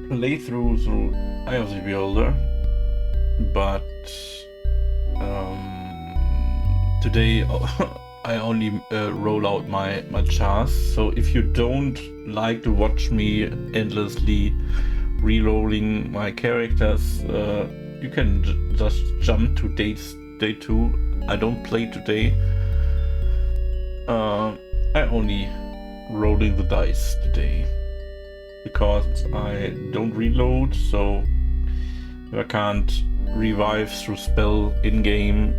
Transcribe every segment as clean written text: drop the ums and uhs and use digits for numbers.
playthrough through Eye of the Beholder, but today I only roll out my chars. So if you don't like to watch me endlessly re-rolling my characters, you can just jump to day 2. I don't play today. I only rolling the dice today because I don't reload, so I can't revive through spell in-game,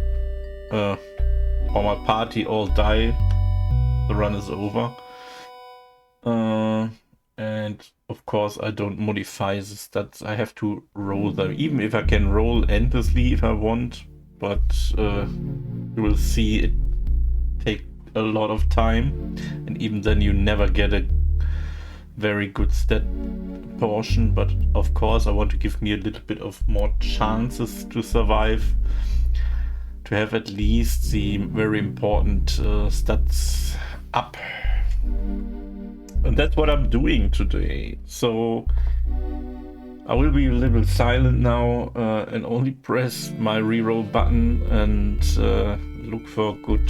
or my party all die, the run is over. And of course I don't modify the stats, I have to roll them, even if I can roll endlessly if I want, but you will see it take a lot of time, and even then you never get a very good stat portion. But of course I want to give me a little bit of more chances to survive, to have at least the very important stats up. And that's what I'm doing today. So I will be a little silent now and only press my reroll button and look for a good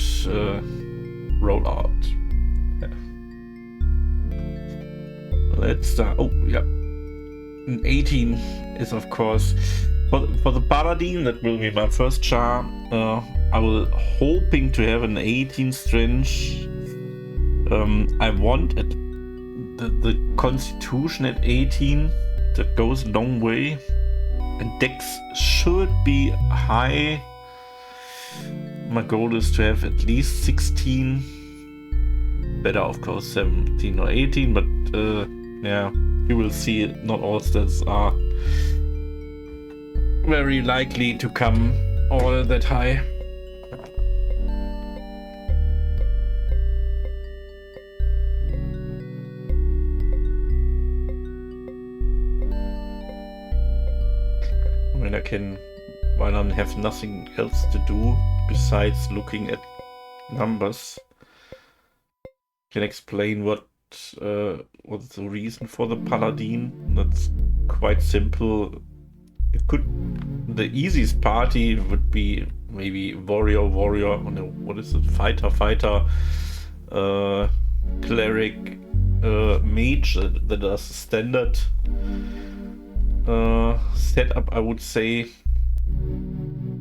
rollout. Let's start. Oh, yeah. An 18 is, of course, for the Paladin. That will be my first char. I will hoping to have an 18 strength. I want the Constitution at 18. That goes a long way. And Dex should be high. My goal is to have at least 16. Better, of course, 17 or 18, but yeah, you will see not all stats are very likely to come all that high. I mean, I can, while I have nothing else to do besides looking at numbers, can explain what's the reason for the Paladin. That's quite simple. The easiest party would be maybe warrior, no, what is it, fighter, cleric, mage. That is standard setup, I would say,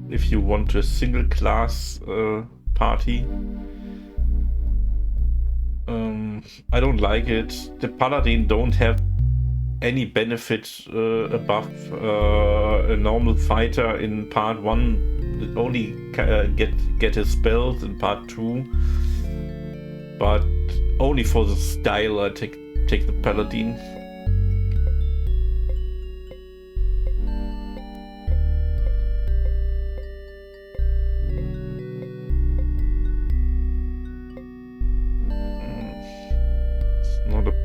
if you want a single class party. I don't like it. The Paladin don't have any benefit above a normal fighter in part 1. It only get his spells in part 2, but only for the style I take the Paladin.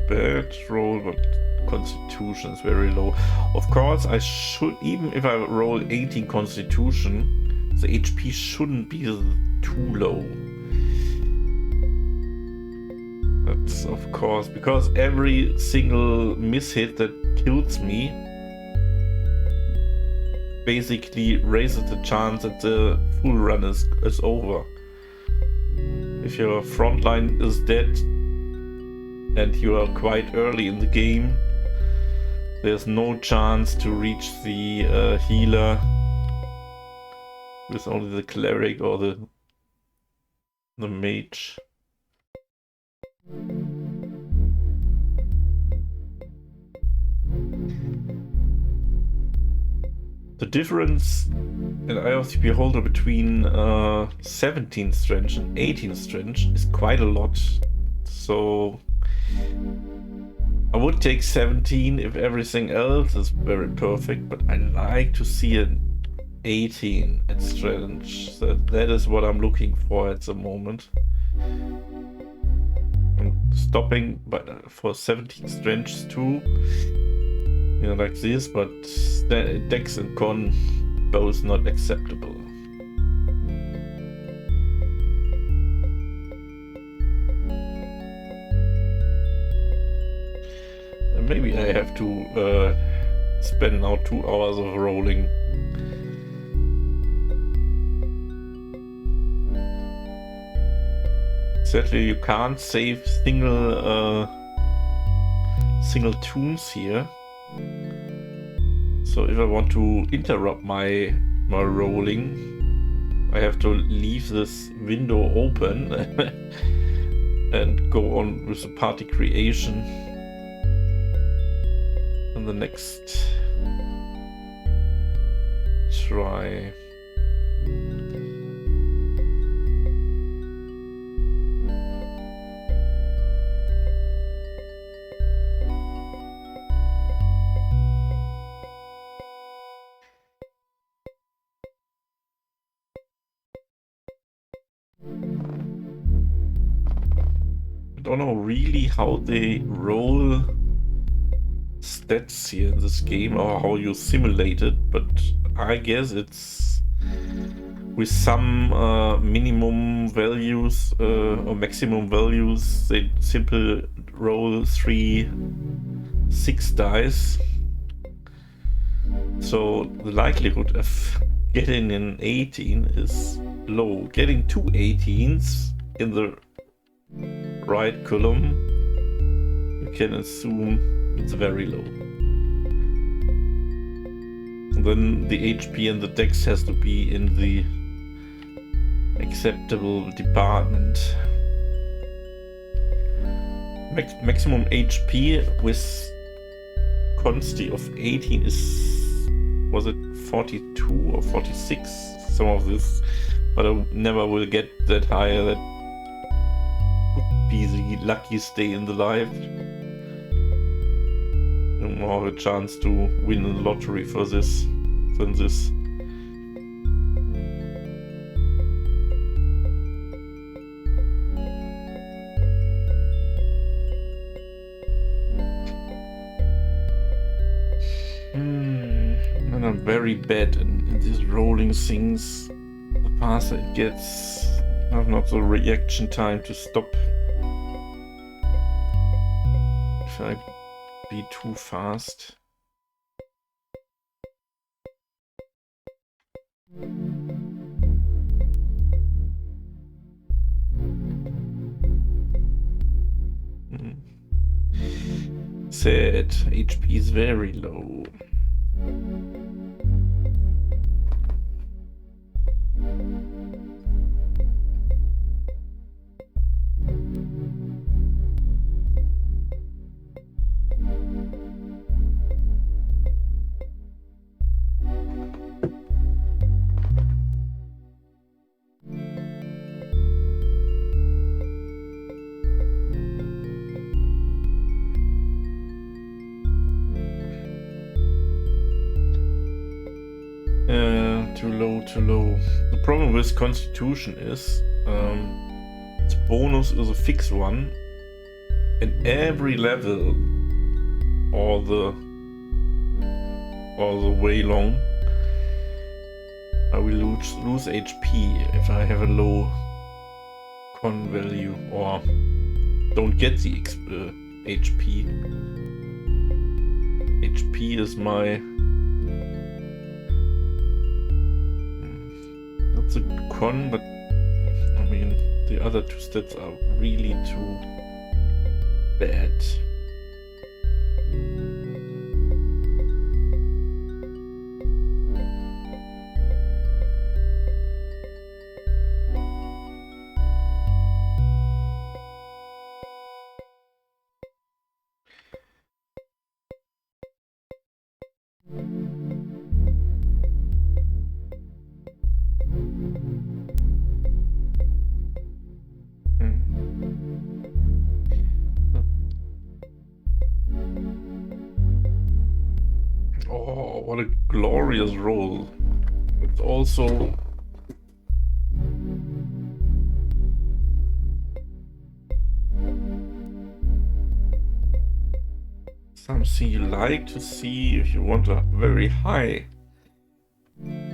Bad roll, but Constitution is very low. Of course, I should, even if I roll 18 Constitution, the HP shouldn't be too low. That's of course because every single mishit that kills me basically raises the chance that the full run is over. If your frontline is dead and you are quite early in the game, there's no chance to reach the healer with only the cleric or the mage. The difference in Eye of the Beholder between 17 strength and 18 strength is quite a lot. So I would take 17 if everything else is very perfect, but I like to see an 18 at strength. So that is what I'm looking for at the moment. I'm stopping for 17 strength too, you know, like this, but Dex and Con both not acceptable. Maybe I have to spend now 2 hours of rolling. Sadly, you can't save single tunes here. So if I want to interrupt my rolling, I have to leave this window open and go on with the party creation. And the next try. I don't know really how they roll stats here in this game or how you simulate it, but I guess it's with some minimum values or maximum values. They simply roll 3 6 dice, so the likelihood of getting an 18 is low. Getting 2 18s in the right column, you can assume it's very low. And then the HP and the dex has to be in the acceptable department. Maximum HP with consti of 18 is, was it 42 or 46? Some of this, but I never will get that high. That would be the luckiest day in the life. No more of a chance to win the lottery for this than this. And I'm very bad in these rolling things. The faster it gets, I have not the reaction time to stop. If I be too fast. Sad, HP is very low. Too low. The problem with Constitution is its bonus is a fixed one, and every level all the way long I will lose HP if I have a low con value or don't get the HP. HP is my a con, but I mean the other two stats are really too bad. Oh, what a glorious roll. It's also something you like to see if you want a very high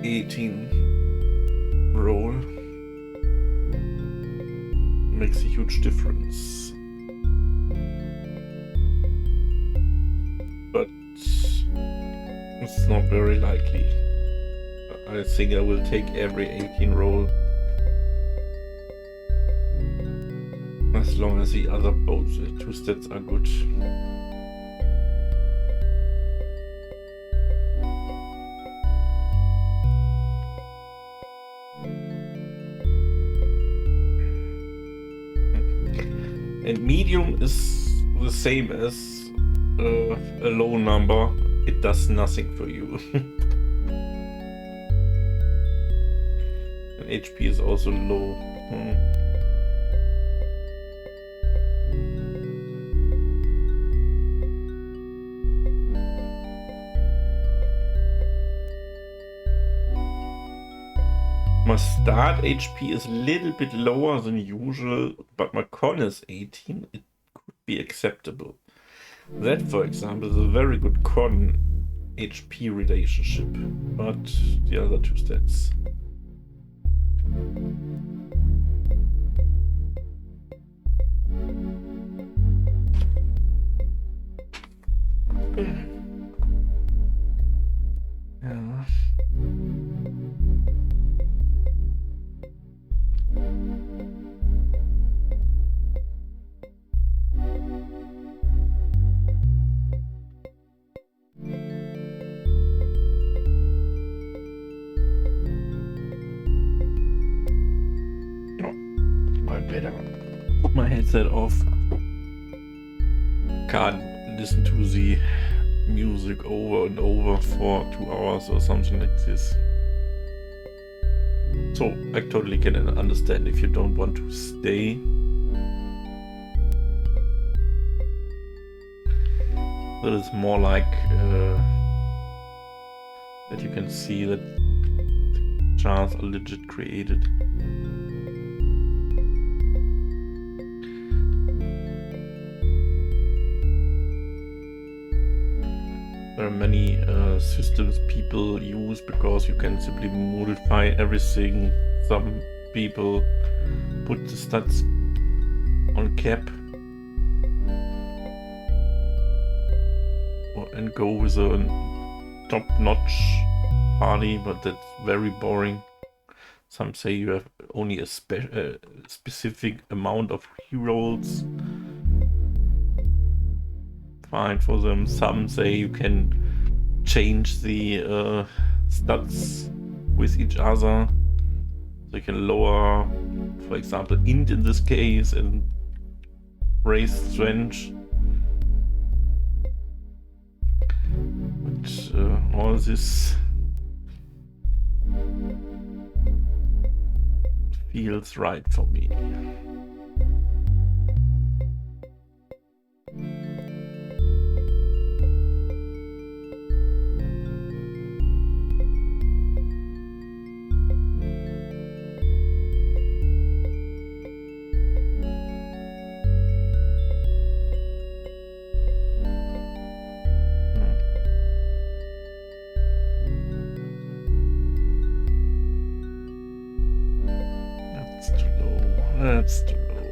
18 roll. Makes a huge difference. But It's not very likely. I think I will take every 18 roll. As long as the other both two stats are good. And medium is the same as a low number. It does nothing for you. And HP is also low. My start HP is a little bit lower than usual, but my con is 18. It could be acceptable. That, for example, is a very good con HP relationship, but the other two stats. Yeah. Better put my headset off. Can't listen to the music over and over for 2 hours or something like this. So I totally can understand if you don't want to stay. That is more like that you can see that the charts are legit created. There are many systems people use because you can simply modify everything. Some people put the stats on cap and go with a top-notch party, but that's very boring. Some say you have only a specific amount of rerolls. Fine for them. Some say you can change the stats with each other. So you can lower, for example, int in this case and raise strength. But all this feels right for me. That's too low.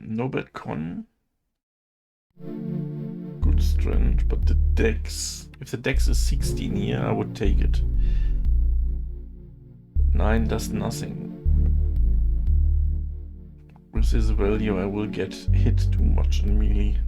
No bad con. Good strength, but the dex. If the dex is 16 here, I would take it. 9 does nothing. With this value, I will get hit too much in melee.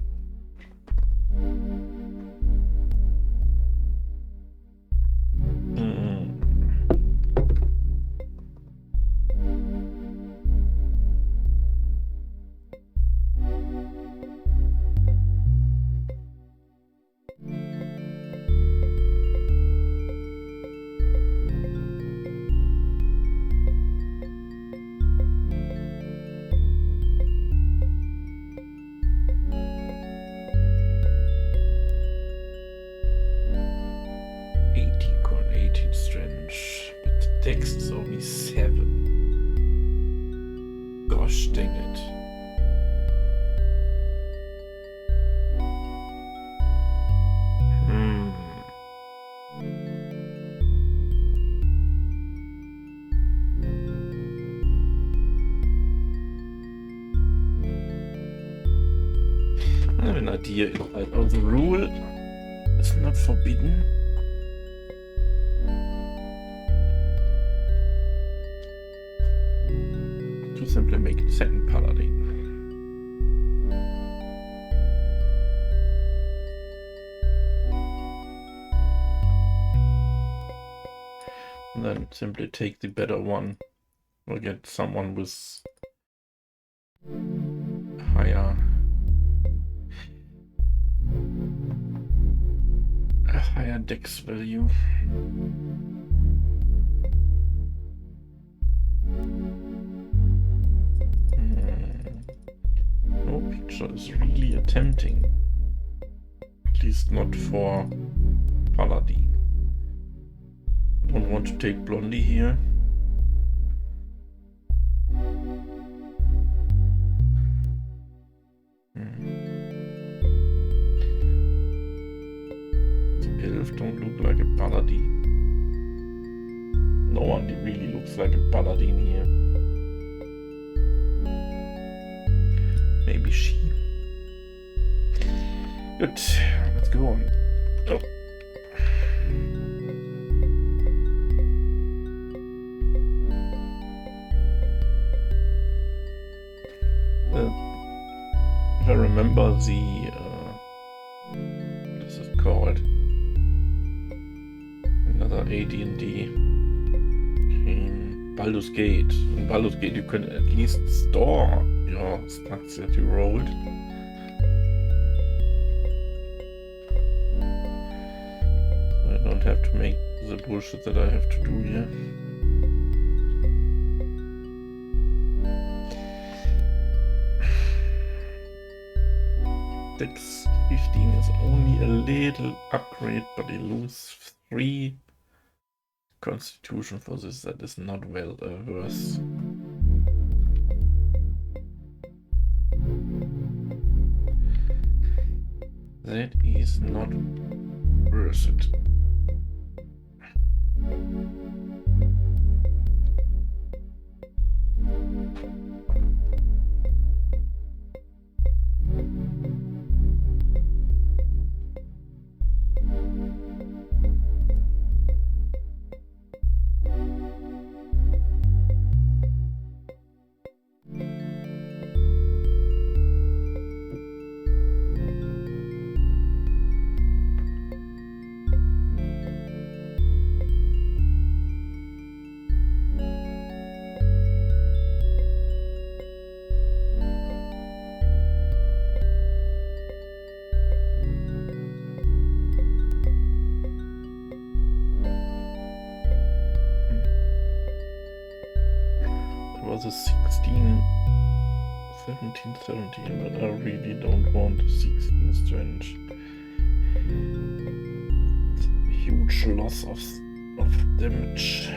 Dex is only 7. Gosh dang it. I have an idea. The rule is not forbidden. To simply make it second paladin. And then simply take the better one. Or get someone with a higher dex value. No picture is really tempting. At least not for Paladin. I don't want to take Blondie here. The elf don't look like a Paladin. No one really looks like a Paladin here. Maybe she. Good, let's go on. Oh. If I remember the what is it called? Another AD&D. Baldur's Gate. In Baldur's Gate you can at least store your stats that you rolled. So I don't have to make the bullshit that I have to do here. Dex 15 is only a little upgrade, but you lose 3 constitution for this. That is not well worse. That is not worth it. Was a 16, 17, 17, but I really don't want a 16 strength. It's a huge loss of damage.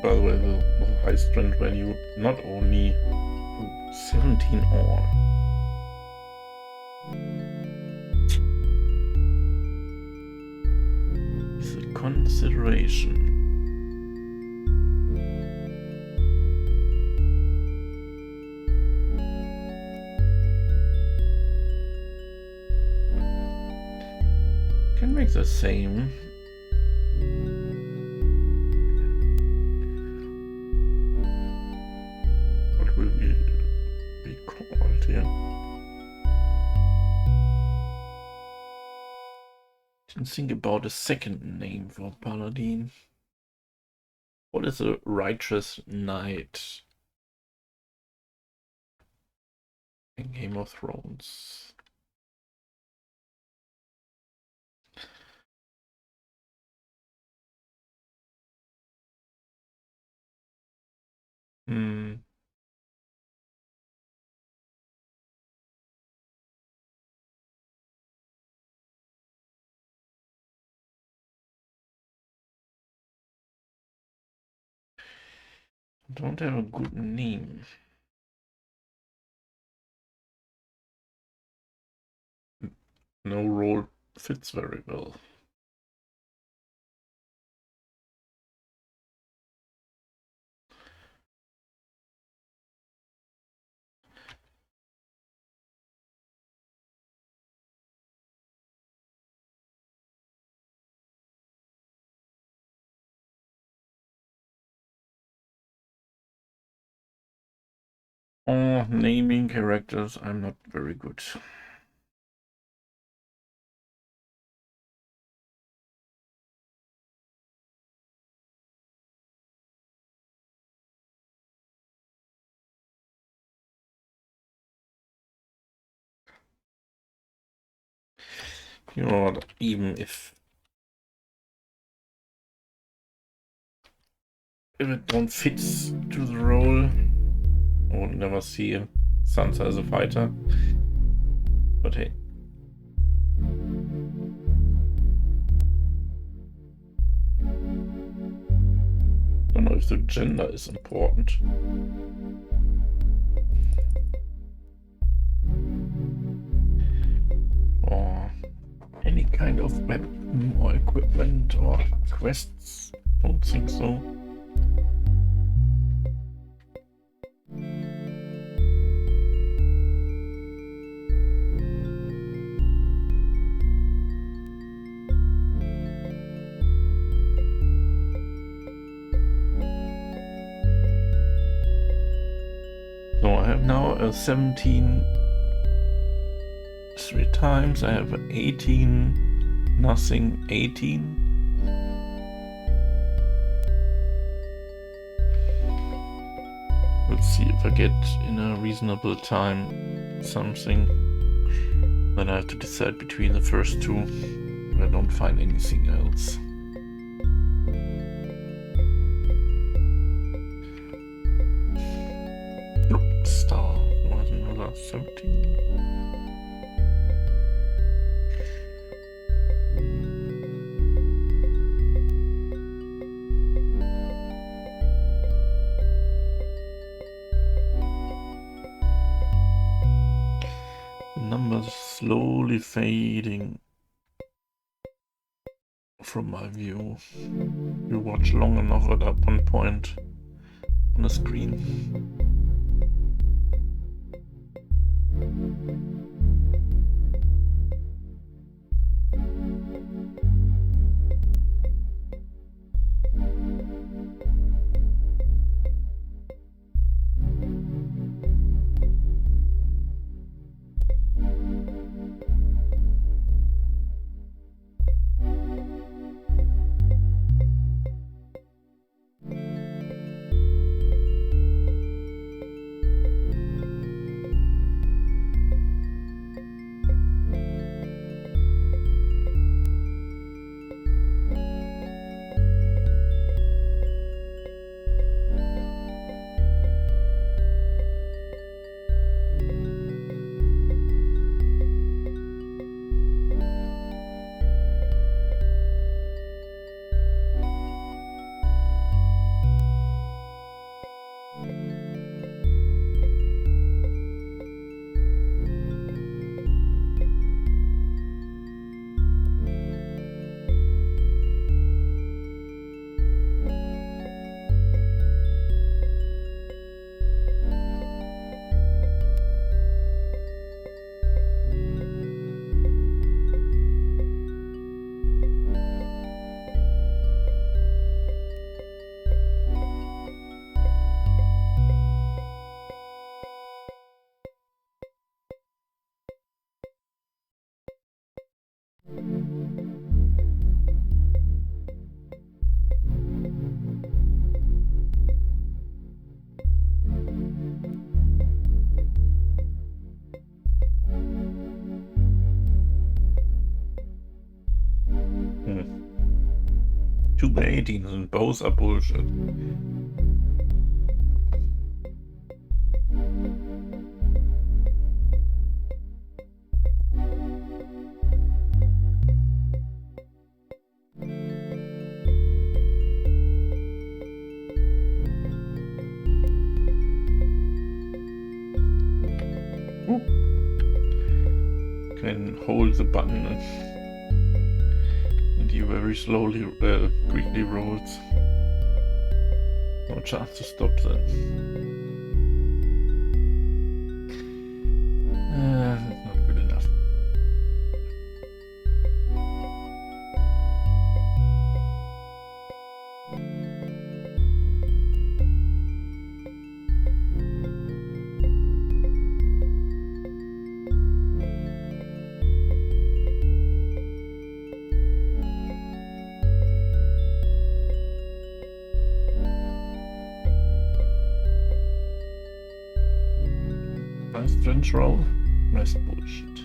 By the way, the high strength value not only 17 ore. Is a consideration. Can make the same. What will be called here? Didn't think about a second name for Paladin. What is a righteous knight in Game of Thrones? Don't have a good name. No role fits very well. Oh, naming characters, I'm not very good. You know what, even if it don't fit to the role, I would never see Sansa as a fighter. But hey. I don't know if the gender is important. Or any kind of weapon or equipment or quests. Don't think so. So I have now a 17 3 times. I have 18, nothing, 18. Let's see if I get in a reasonable time something. Then I have to decide between the first two. I don't find anything else. Star was another 17. The numbers slowly fading from my view. You watch long enough at one point on the screen. Two 18s and both are bullshit. Can hold the button and he very slowly, quickly rolls. No chance to stop that. That's not good enough. Strength roll, rest bullshit.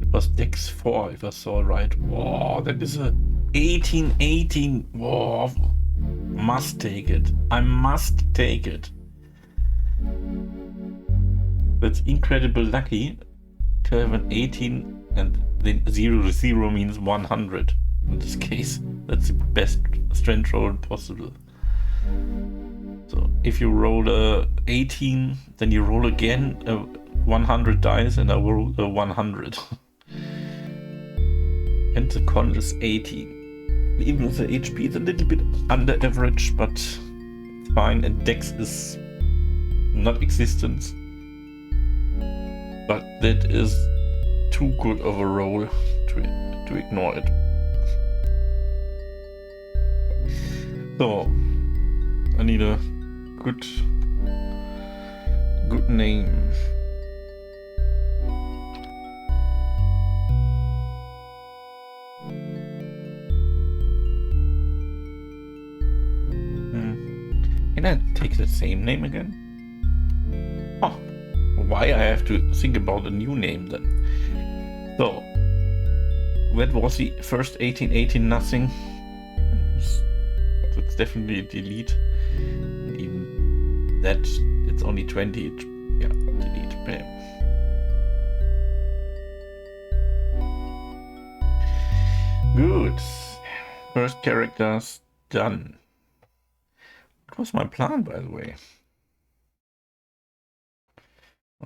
It was Dex 4 if I saw right. Whoa, that is a 18-18. Whoa, must take it. I must take it. That's incredibly lucky to have an 18 and then 0 to 0 means 100 in this case. That's the best strength roll possible. So if you roll a 18, then you roll again 100 dice and I roll a 100. And the con is 18. Even if the HP is a little bit under average, but it's fine, and Dex is not existent. But that is too good of a roll to ignore it. So I need a good name. Can I take the same name again? Oh. Why I have to think about a new name then? So that was the first 18-18 nothing. That's definitely a delete. And even that it's only 20. Yeah, delete. Bam. Good. First characters done. What was my plan, by the way?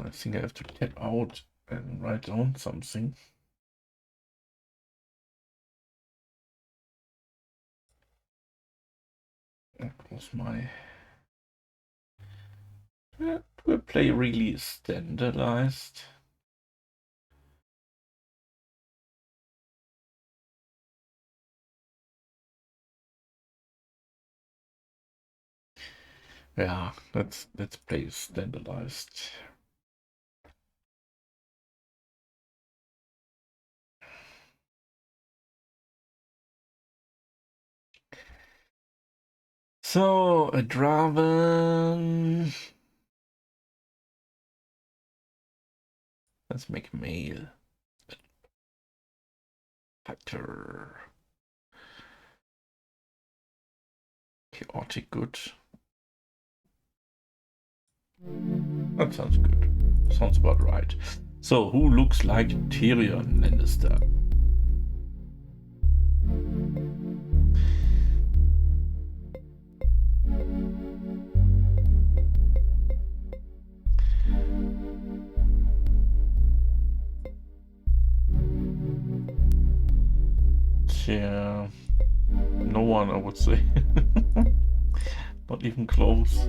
I think I have to tap out and write down something. That was my... Do I play really standardized? Yeah, let's play standardized. So a Draven. Let's make male. Factor. Chaotic good. That sounds good. Sounds about right. So who looks like Tyrion Lannister? Yeah, no one, I would say. Not even close.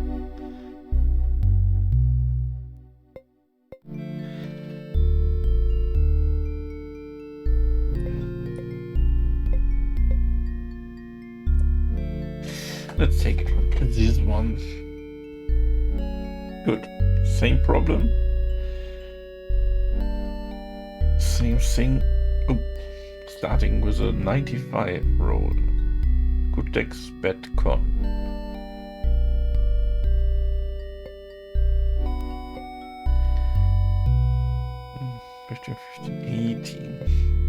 Let's take this one. Good. Same problem. Same thing. Oh. Starting with a 95 roll. Good dex, bad con. 15, 15, 18.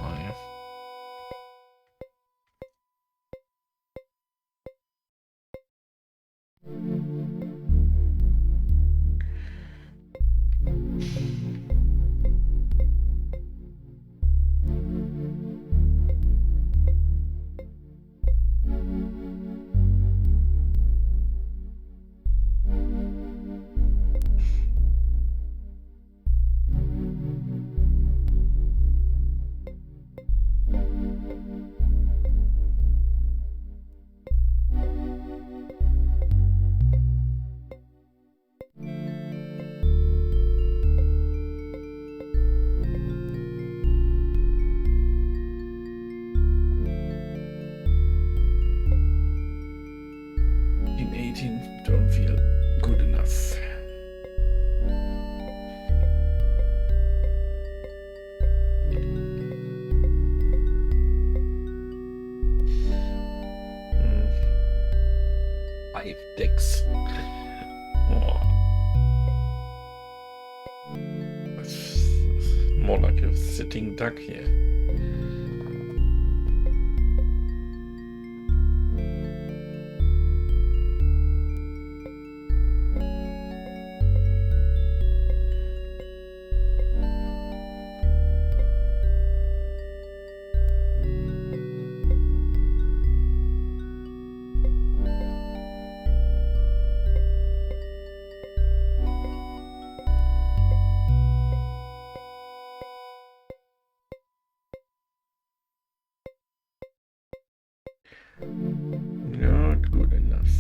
Higher. Don't feel good enough. Five decks. Oh. More like a sitting duck here. Not good enough.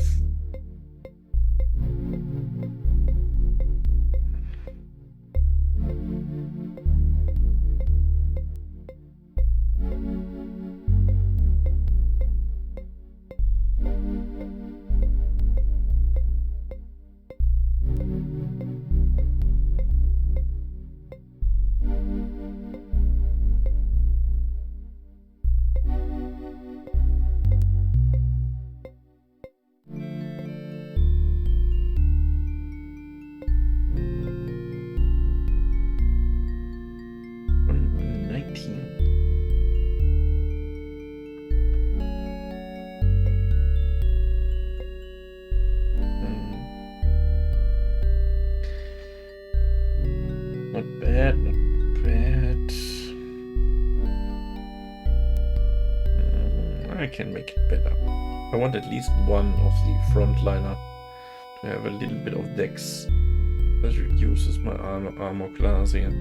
Not bad, not bad. I can make it better. I want at least one of the frontliner to have a little bit of dex. That reduces my armor class here.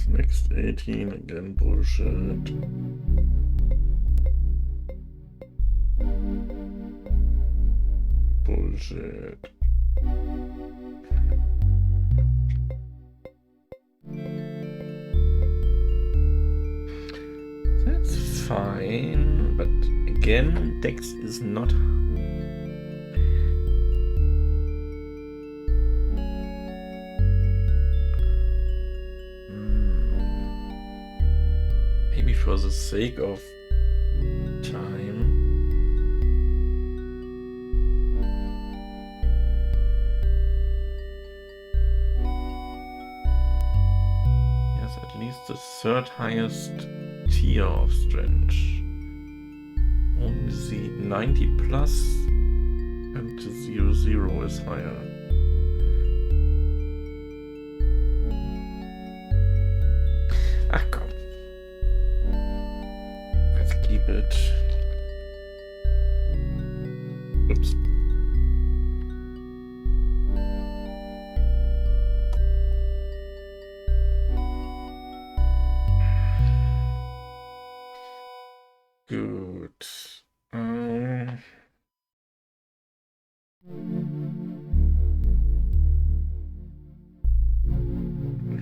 Next 18 again, bullshit. Bullshit. That's fine, but again, dex is not. for the sake of time. Yes, at least the third highest tier of strength. Only the 90 plus and the 00 is higher. Ach komm. Let's keep it. Oops. Good. I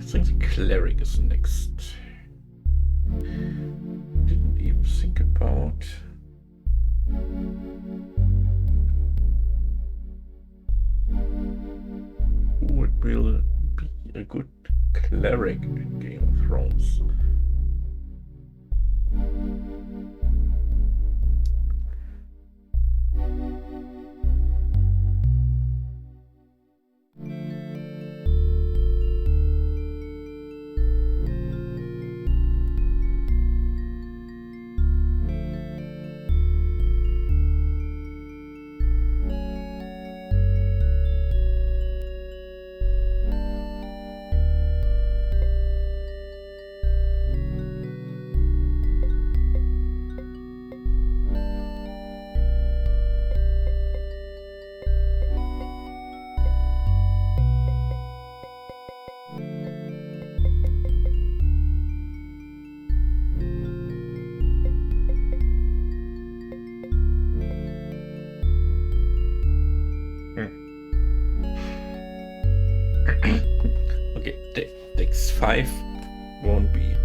think the cleric is next. Didn't even think about. Who would will be a good cleric in Game of Thrones? Okay, Dex 5 won't be.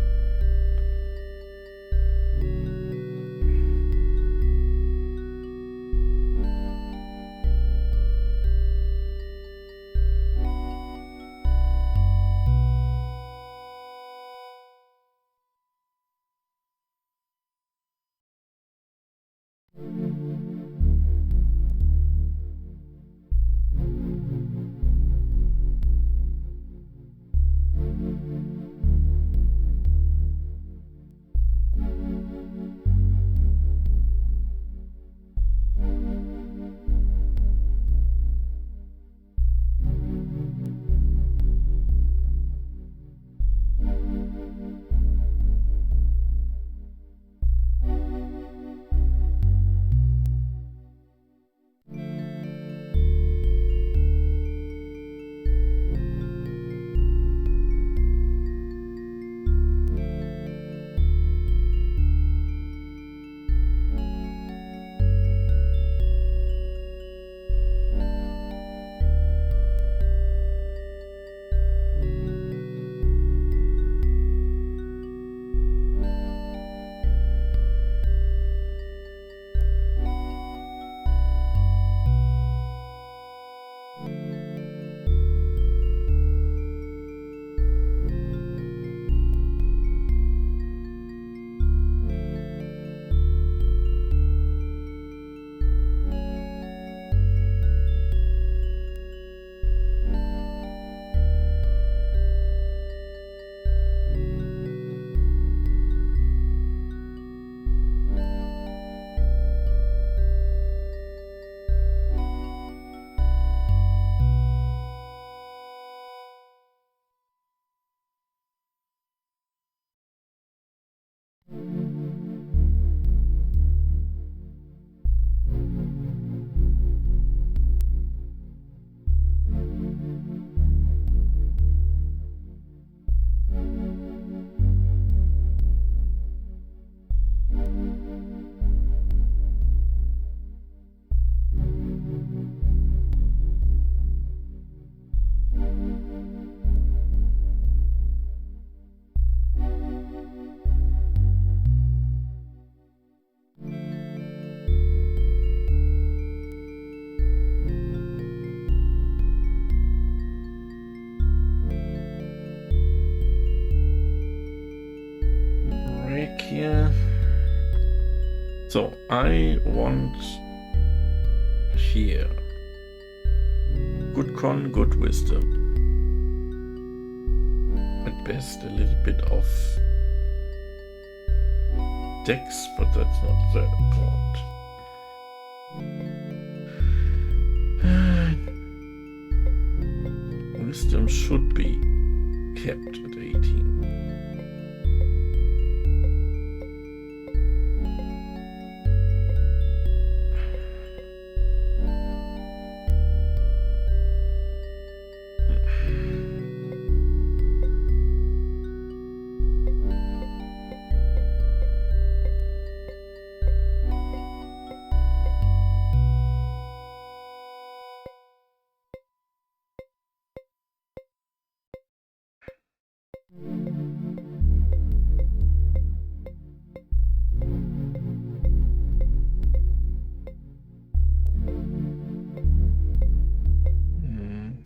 I want here good con, good wisdom. At best a little bit of dex, but that's not that important. Wisdom should be kept at 18.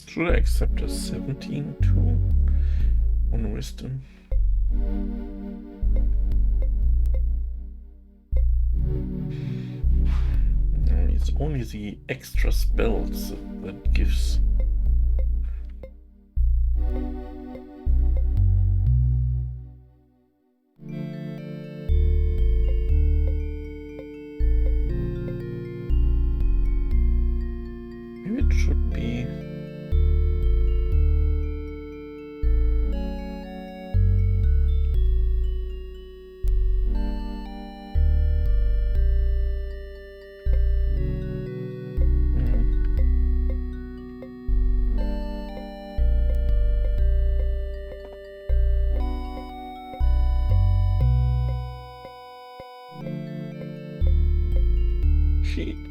Should I accept a 17 too on wisdom? No, it's only the extra spells that gives. Maybe it should be.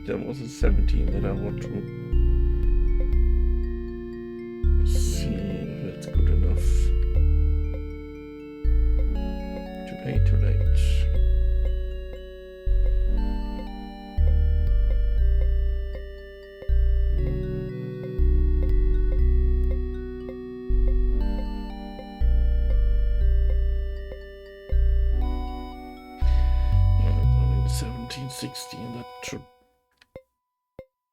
That was a 17 that I want to see if it's good enough. Too late, too late. Well, it's only 17, 16, that should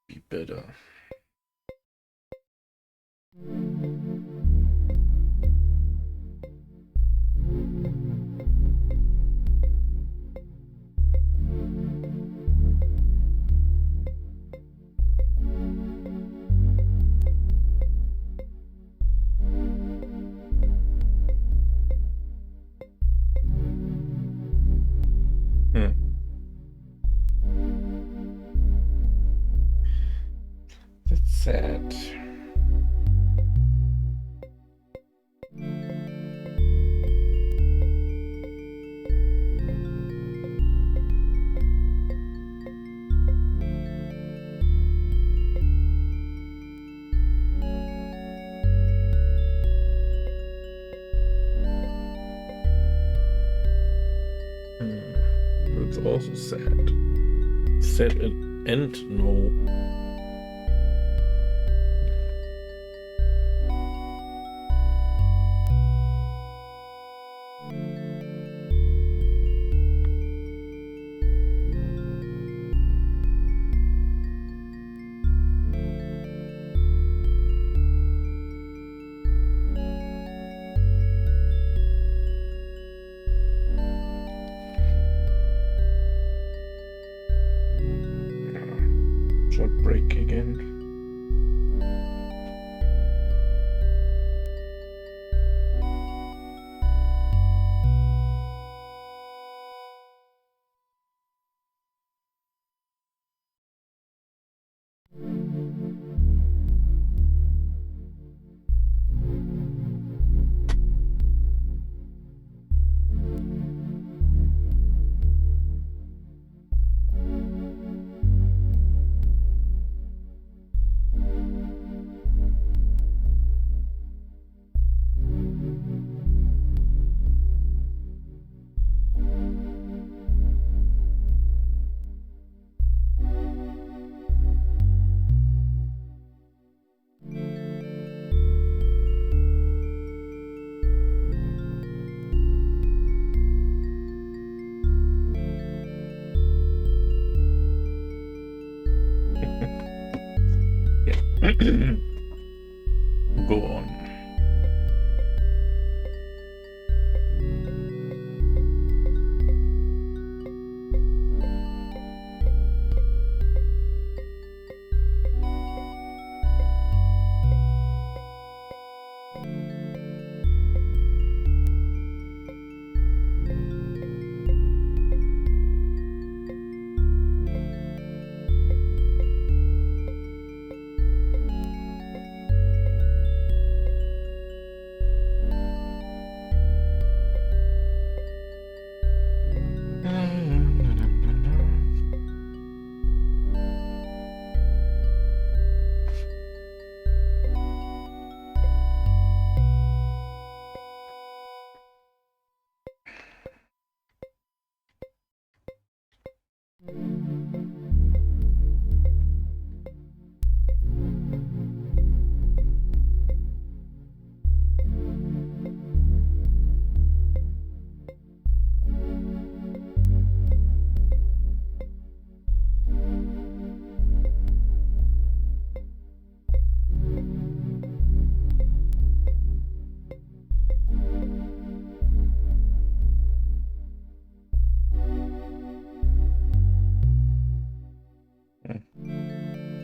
be better. That's sad. That's also sad. Sad and no. Short break. Go on.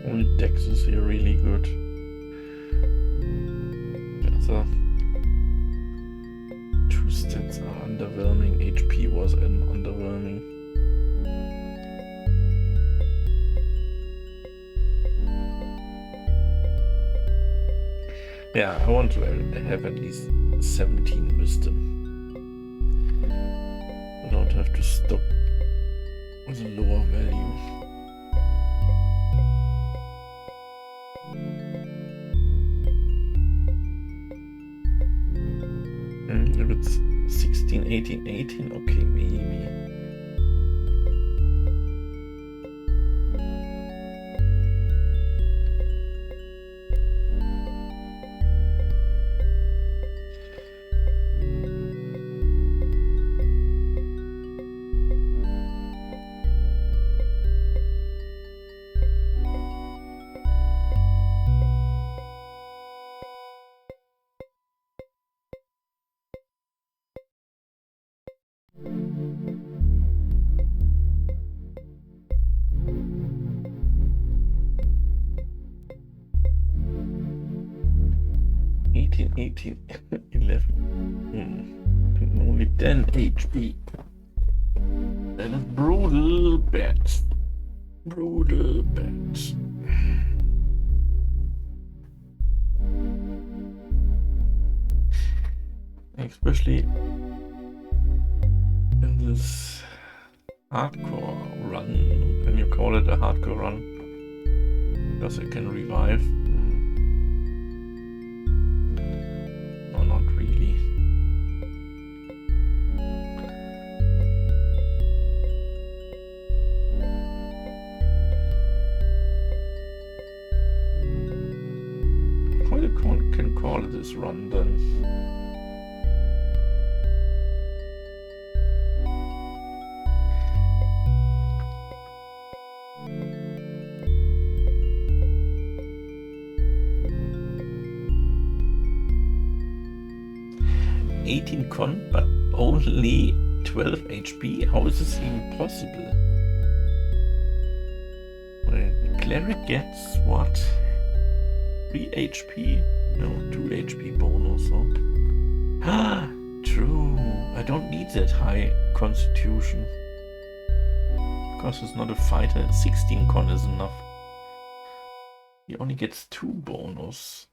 Only Dex is here really good. The other two stats are underwhelming. HP was an underwhelming. Yeah, I want to have at least 17 wisdom. I don't have to stop with a lower value. If it's 16, 18, 18, okay, maybe. Eighteen, 11. And only 10 HP. That is brutal bad. Brutal bad. Especially in this hardcore run, when you call it a hardcore run, because I can revive. No, not really. How you can call it this run then? Con, but only 12 HP? How is this even possible? Well, the cleric gets what? 3 HP? No, 2 HP bonus, huh? Ah, true. I don't need that high constitution. Because he's not a fighter, 16 con is enough. He only gets 2 bonus.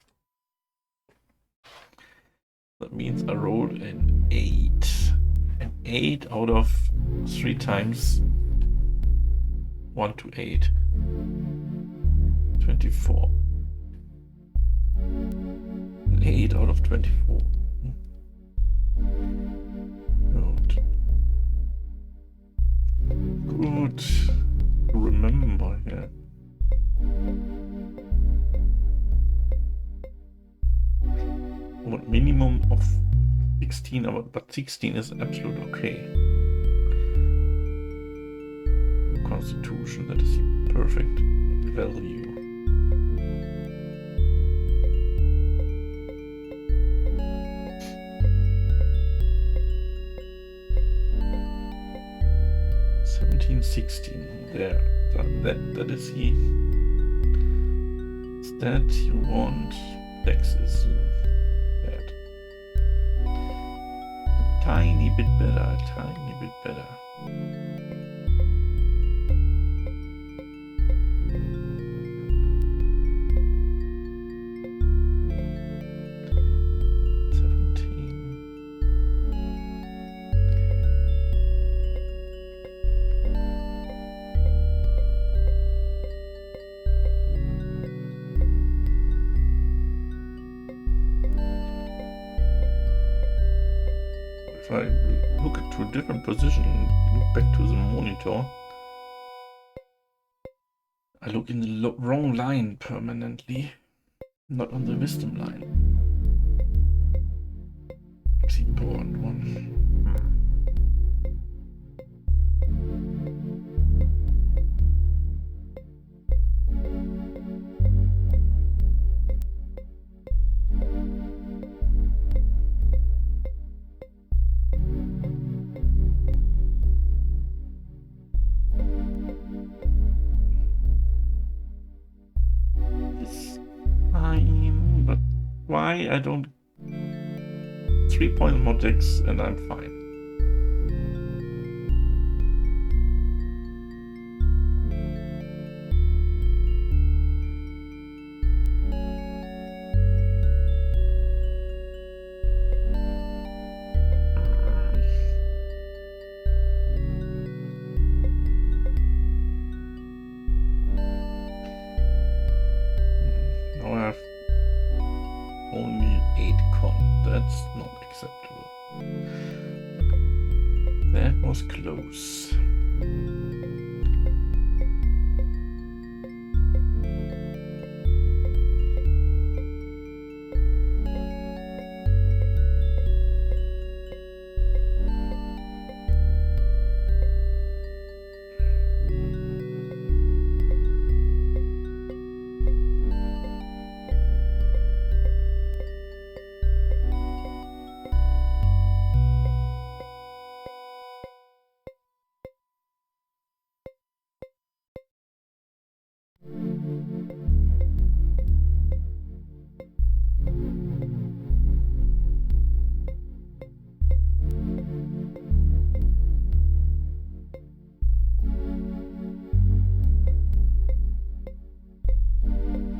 That means I rolled an 8. An 8 out of 3 times 1 to 8. 24. An 8 out of 24. Good. Good to remember, yeah. What minimum of 16, but 16 is absolute okay. Constitution, that is the perfect value. 16. There, that is he. Instead, you want Texas. Bad. A tiny bit better, a tiny bit better. If I look to a different position and look back to the monitor, I look in the wrong line permanently, not on the wisdom line. It's the important one. Why I don't 3-point modex and I'm fine. Now I have only 8 con. That's not acceptable. That was close.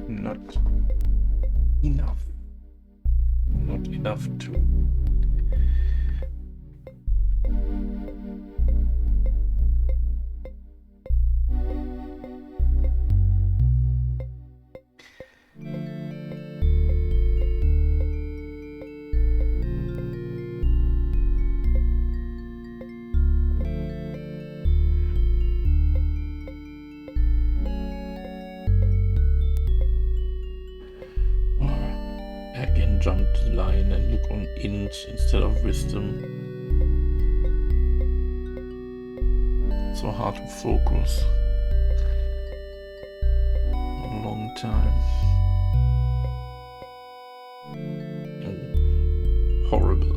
Not enough. Not enough to. Again, jump the line and look on int instead of wisdom. So hard to focus. A long time. Oh, horrible.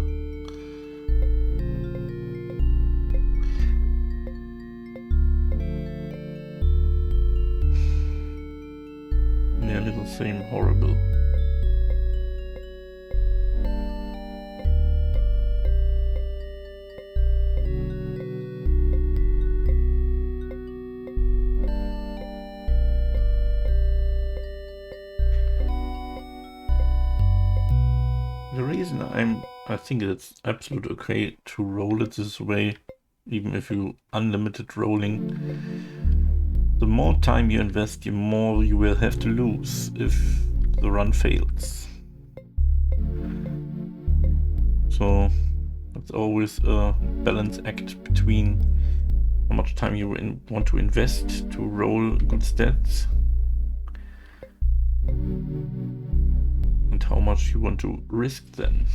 Nearly the same horrible. The reason I think it's absolutely okay to roll it this way, even if you unlimited rolling, the more time you invest, the more you will have to lose if the run fails. So it's always a balance act between how much time you want to invest to roll good stats and how much you want to risk then.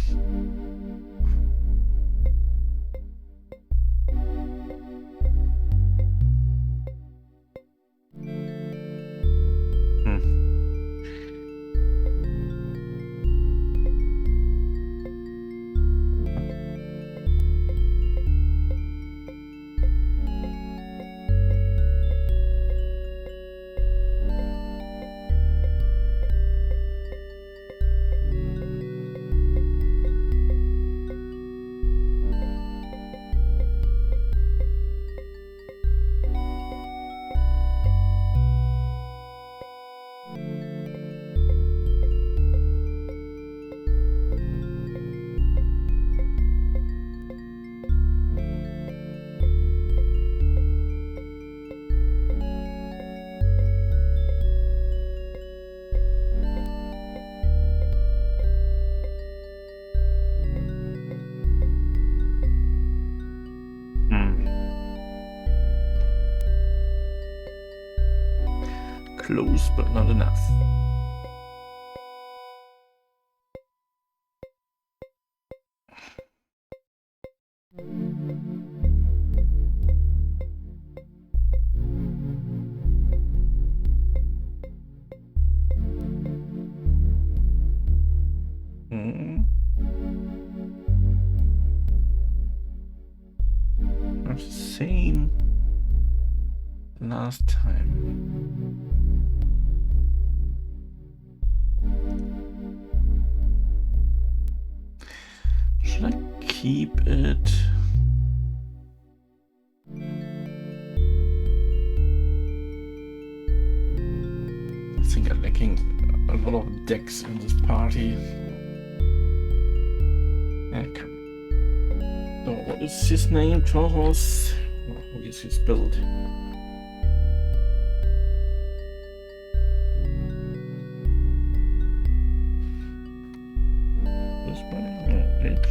close, but not enough. Same last time. Should I keep it? I think I'm lacking a lot of decks in this party. Okay. So what is his name? Toros? How is his build? This one? H.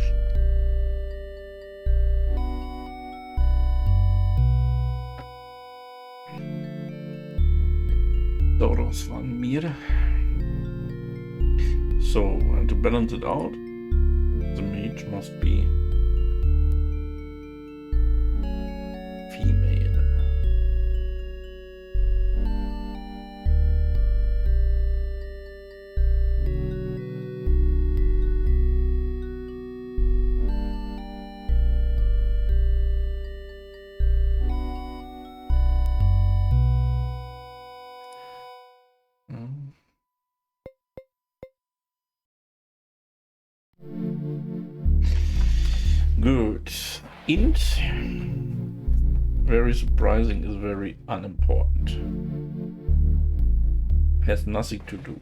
Toros van mir. So, and to balance it out, the mage must be female. Good. Int, very surprising, is very unimportant. Has nothing to do.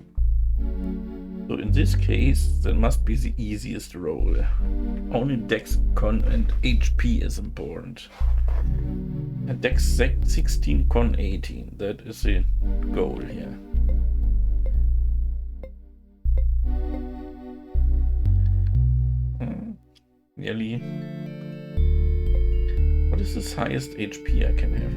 So in this case, that must be the easiest role. Only Dex, Con and HP is important. And Dex 16, Con 18, that is the goal here. Nearly. What is this highest HP I can have?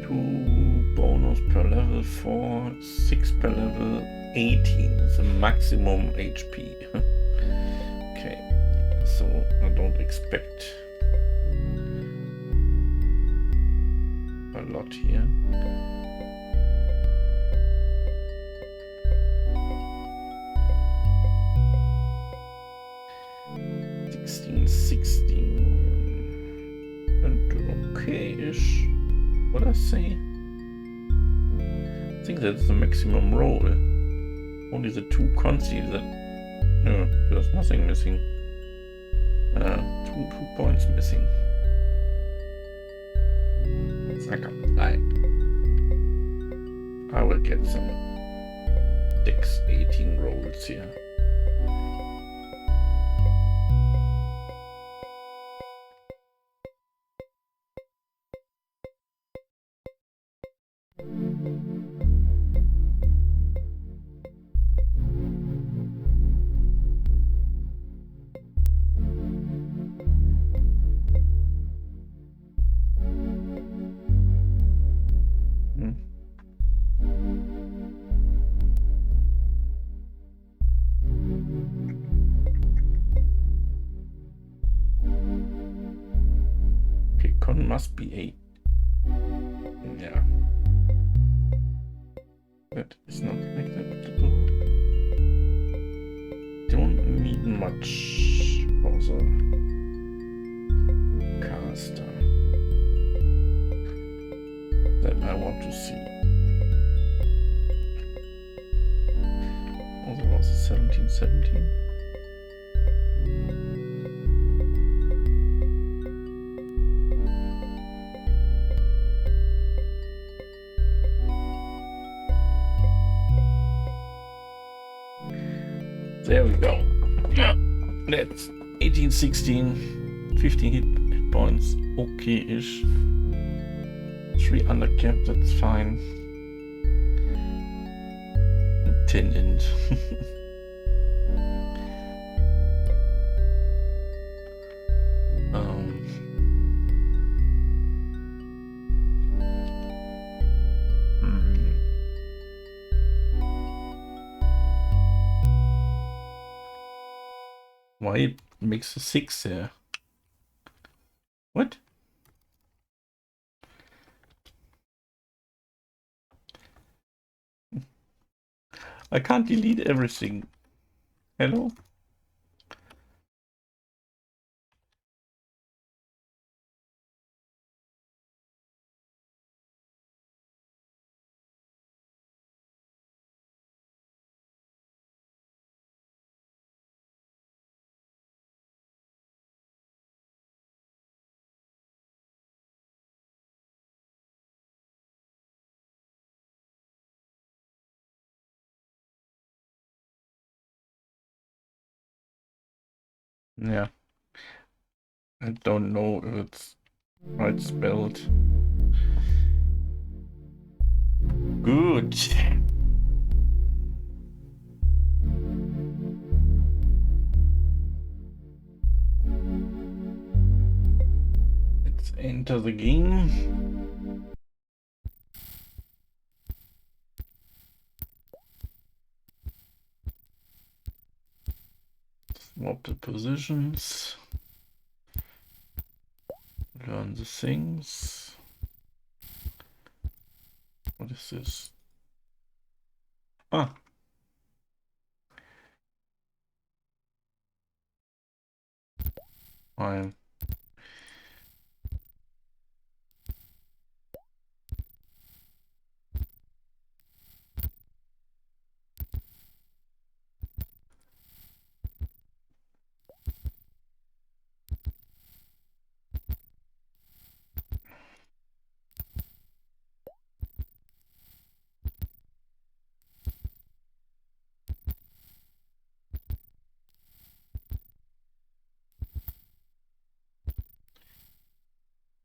2 bonus per level, 4, 6 per level, 18 is the maximum HP. Okay, so I don't expect a lot here. 16 and okay-ish. What I say? I think that's the maximum roll. Only the 2 conceals that. No, there's nothing missing. 2 points missing. I will get some Dex 18 rolls here. Must be 8. Yeah. That is not acceptable. Don't need much for the caster that I want to see. Oh, there was a 1717. There we go. Yeah, that's 18, 16, 15 hit points. Okay-ish. 3 undercap, that's fine. 10 int. Why it makes a 6 there? What? I can't delete everything. Hello? Yeah. I don't know if it's right spelled. Good. Let's enter the game. Swap the positions. Learn the things. What is this? Ah. Fine.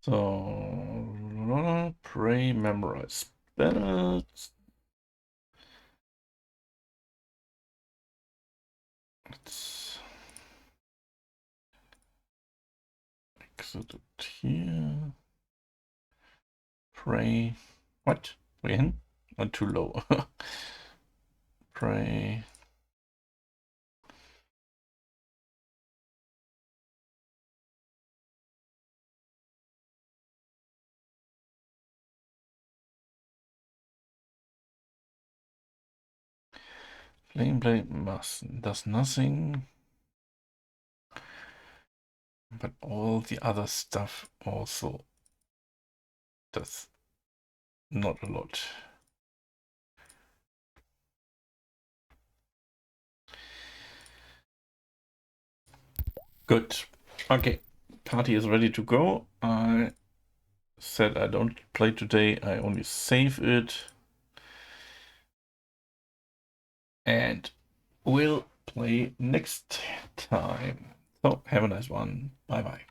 So, pray, memorize spells. Let's exit it here. Pray. What? When? Not too low. Pray. Flame blade does nothing. But all the other stuff also does not a lot. Good. Okay. Party is ready to go. I said I don't play today. I only save it. And we'll play next time. So have a nice one. Bye bye.